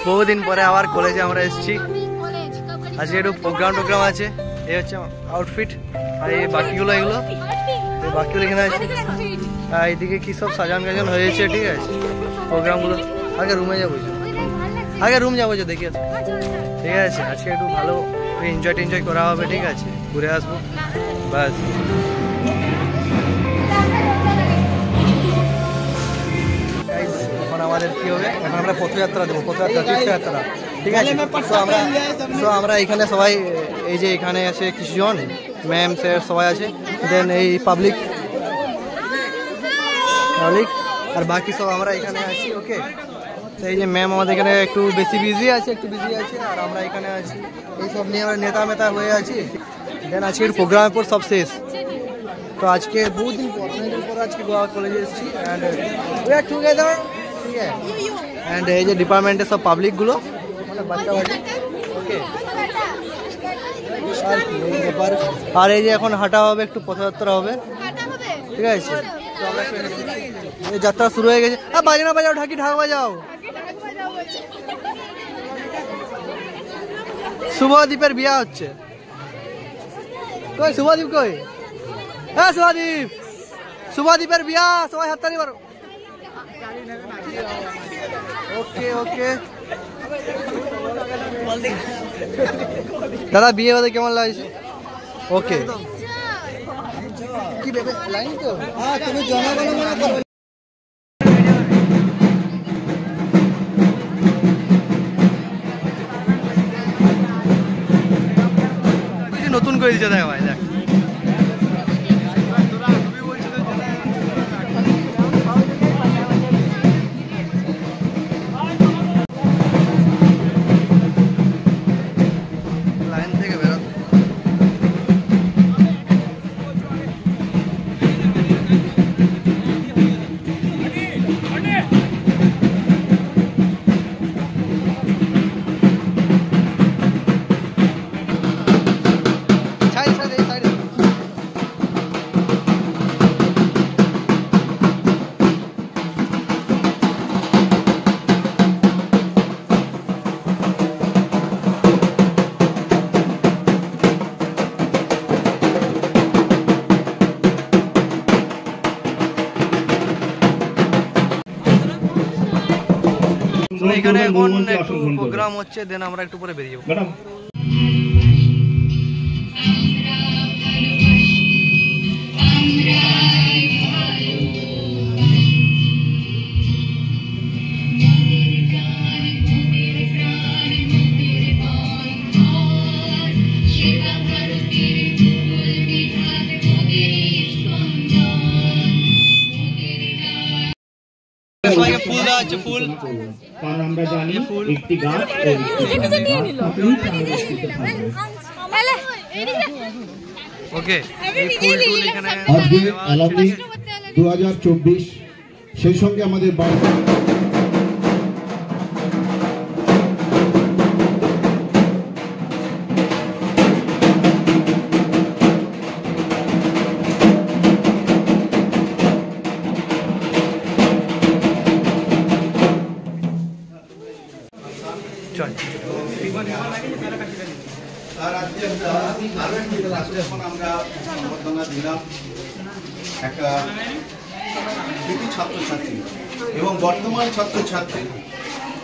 বহুদিন পরে আবার কলেজে আমরা এসেছি। আজকে একটু প্রোগ্রাম আছে। এই হচ্ছে আউটফিট, আর এই বাকিগুলো এগুলো এখানে আছে। আর এইদিকে কি সব সাজান গাজান হয়েছে, ঠিক আছে প্রোগ্রামগুলো। আগে রুমে যাবো, রুম যাবো, দেখি আছে, ঠিক আছে। আজকে একটু ভালো এনজয় করা হবে, ঠিক আছে, ঘুরে আসবো ব্যাস। এখন আমাদের কি হবে, এখন আমরা পথযাত্রা দেবো, তীর্থযাত্রা, ঠিক আছে। তো আমরা এখানে সবাই, এই যে এখানে আছে কিছুজন ম্যাম স্যার সবাই আছে, দেন এই পাবলিক আর বাকি সব আমরা এখানে আছি। ওকে, এই যে ম্যাম আমাদের এখানে একটু বিজি আছে, আর আমরা এখানে আছি। এই সব নিয়ে আমরা নেতা হয়ে আছি। দেন আজকের প্রোগ্রামের পর সব শেষ। তো আজকে বহুদিন পর আজকে গোয়া কলেজে এসেছি, অ্যান্ড উই আর টুগেদার, ঠিক আছে। অ্যান্ড এই যে ডিপার্টমেন্টের সব পাবলিকগুলো, মানে বাচ্চা। ওকে, আর এই যে এখন হাঁটা হবে, একটু পথযাত্রা হবে, ঠিক আছে। তো আমরা যাত্রা শুরু হয়ে গেছে। বাজাও ঢাক বাজাও। শুভদীপের বিয়া হচ্ছে। কই শুভদীপ, কই? হ্যাঁ শুভদীপের বিয়া, সবাই হাততালি মারো। ওকে দাদা, বিয়ে বাদে কেমন লাগছে? ওকে, কি ভেবে লাইন তো? হ্যাঁ, তুমি জনগণমনা করবে। নতুন করে দিচ্ছে, দেখ ভাই, দেখ লাইন থেকে বেরো। এখানে এখন একটু প্রোগ্রাম হচ্ছে, দেন আমরা একটু পরে বেরিয়ে যাবো। ফুল দেওয়া হচ্ছে, ফুল, কারণ আমরা জানি একটি গাছ ওকে। আজকে অ্যালামনি 2024, সেই সঙ্গে আমাদের ছাত্রছাত্রী এবং বর্তমান ছাত্রছাত্রী,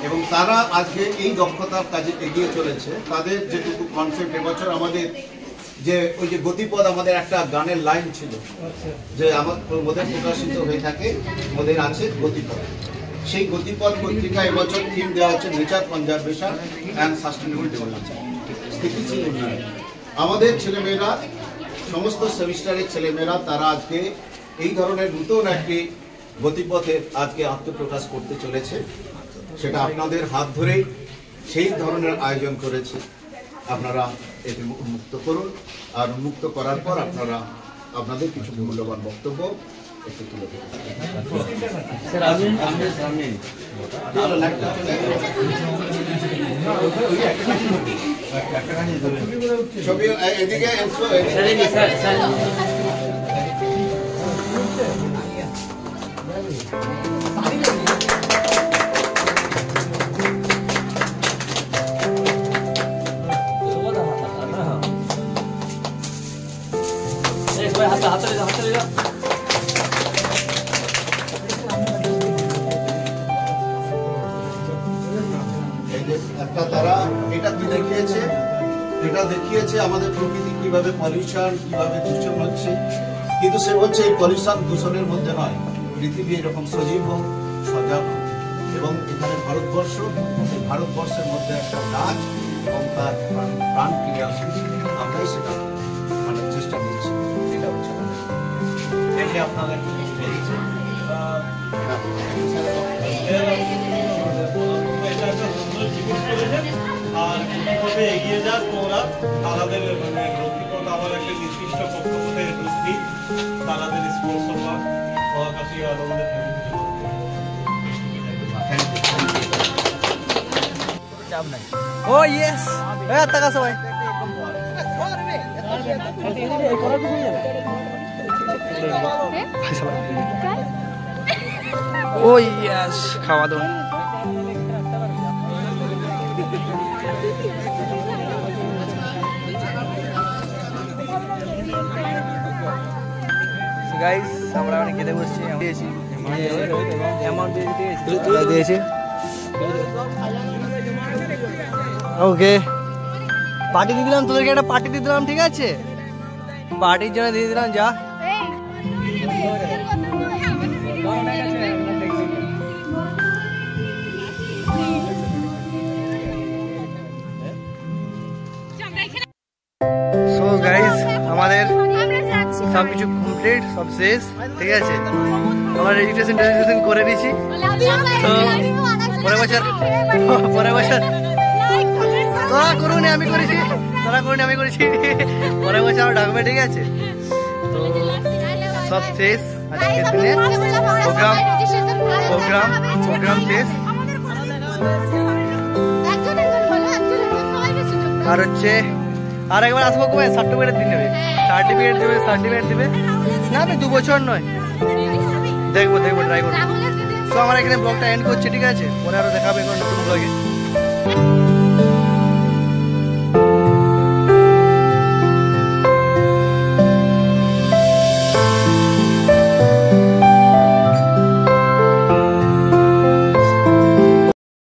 এবং তারা আজকে এই দক্ষতার কাজে এগিয়ে চলেছে। তাদের যেটুকু কনসেপ্ট, এবছর আমাদের যে ওই যে গতিপথ, আমাদের একটা গানের লাইন ছিল যে আমাদের প্রকাশিত হয়ে থাকে, ওদের আছে গতিপথ। সেই গতিপথ পত্রিকা এবছর থিম দেওয়া হচ্ছে nature conservation and sustainable development, স্থিতিশীল উন্নয়ন। আমাদের ছেলেমেয়েরা, সমস্ত সেমিস্টারের ছেলেমেয়েরা, তারা আজকে এই ধরনের নতুন একটি গতিপথের আজকে আত্মপ্রকাশ করতে চলেছে। সেটা আপনাদের হাত ধরেই সেই ধরনের আয়োজন করেছে। আপনারা এটি উন্মুক্ত করুন, আর উন্মুক্ত করার পর আপনারা আপনাদের কিছু মূল্যবান বক্তব্য ছবি এদিকে একটা তারা এটা কি দেখিয়েছে, এটা দেখিয়েছে আমাদের প্রকৃতি কিভাবে পলিউশন, কিভাবে দূষণ হচ্ছে। কিন্তু সে বলছে এই পলিউশন দূষণের মধ্যে নয়, পৃথিবী এরকম সজীব হোক, সজাগ হোক, এবং এখানে ভারতবর্ষ, সেই ভারতবর্ষের মধ্যে একটা গাছ এবং তার প্রাণ ক্রিয়া আমরাই সেটা মানার চেষ্টা করছি। এটা হচ্ছে দেখে আপনারা একটু কিছু বলেছেন। আর কিভাবে এগিয়ে যাক ওরা তাদের মানে রক্ষিপথ আমার একটা নির্দিষ্ট কক্ষপথের বৃদ্ধি, তাদের স্পর্শ পাক মহাকাশী আর আমাদের ও ইয়েস, টাকা সবাই ও ইয়েস, খাওয়া দাওয়া গাইস, আমরা অনেক খেতে বসছি, দিয়েছি দিয়েছি। ওকে, পার্টি দিয়ে দিলাম তোদেরকে, একটা পার্টি দিয়ে দিলাম, ঠিক আছে? পার্টির জন্য দিয়ে দিলাম, যা। সো গাইস, আমাদের সব কিছু কমপ্লিট, সব শেষ, ঠিক আছে? আমরা রেজিস্ট্রেশন করে দিয়েছি। তো পরের বছর তোরা করুনি, আমি করেছি, তোরা করুনি, আমি করেছি। পরের বছর আমরা ডাকবে, ঠিক আছে? তো সব শেষ আজকের দিনে, প্রোগ্রাম শেষ। আর হচ্ছে আর একবার আসবো, কবে সার্টিফিকেট দিয়ে নেবে, সার্টিফিকেট দেবে না, আমি 2 বছর নয়, দেখবো ট্রাই করবো। তো আমার এখানে ব্লগটা এন্ড করছি, ঠিক আছে? পরে আরো দেখাবে নতুন ব্লগে।